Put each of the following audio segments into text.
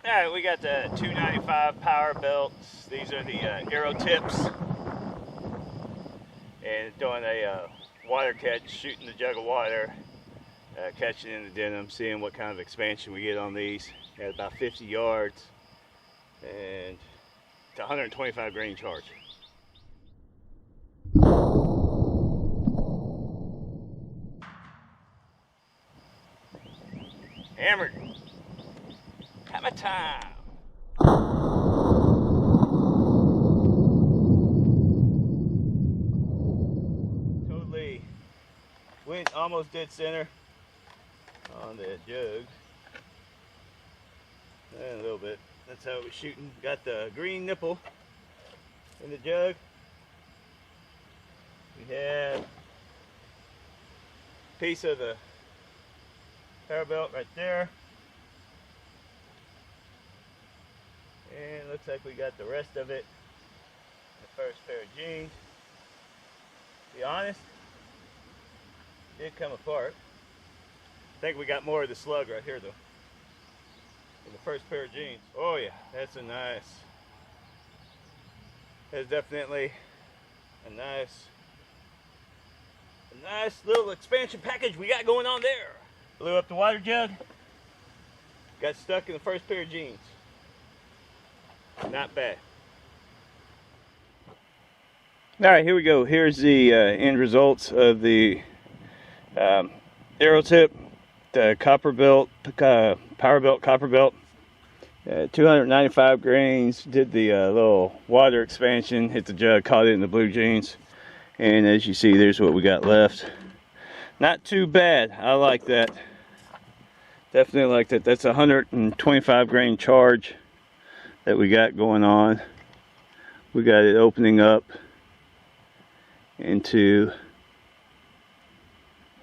Alright, we got the 295 power belts. These are the AEROTIPs. And doing a water catch, shooting the jug of water, catching in the denim, seeing what kind of expansion we get on these at about 50 yards. And it's 125 grain charge. Hammered. Hammer time. Totally went almost dead center on the jug. And a little bit. That's how it was shooting. Got the green nipple in the jug. We had a piece of the power belt right there. And looks like we got the rest of it in the first pair of jeans. To be honest, it did come apart. I think we got more of the slug right here though. In the first pair of jeans. Oh yeah, that's definitely a nice little expansion package we got going on there. Blew up the water jug. Got stuck in the first pair of jeans. Not bad. Alright, here we go. Here's the end results of the AEROTIP, the power belt copper belt. 295 grains. Did the little water expansion, hit the jug, caught it in the blue jeans. And as you see, there's what we got left. Not too bad. I like that. Definitely like that. That's a 125 grain charge that we got going on. We got it opening up into,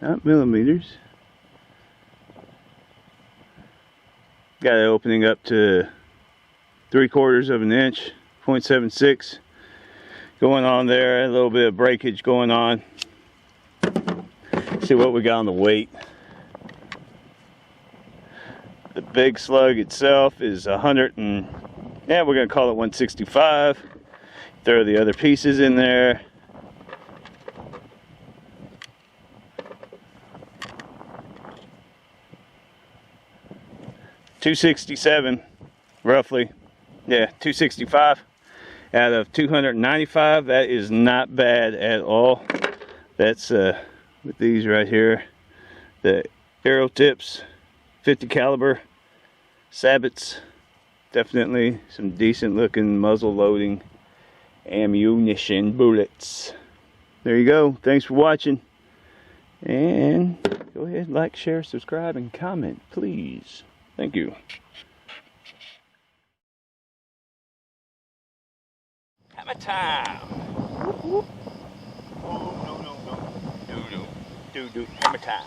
not millimeters, got it opening up to 3/4 of an inch, 0.76 going on there. A little bit of breakage going on. See what we got on the weight. The big slug itself is 100 and, yeah, we're gonna call it 165. Throw the other pieces in there. $267 roughly. Yeah, 265 out of 295. That is not bad at all. That's with these right here, the AEROTIPs 50 caliber sabots. Definitely some decent looking muzzle loading ammunition bullets. There you go. Thanks for watching. And go ahead, like, share, subscribe, and comment, please. Thank you. Hammer time. Whoop, whoop. Oh, no. Do. Hammer time.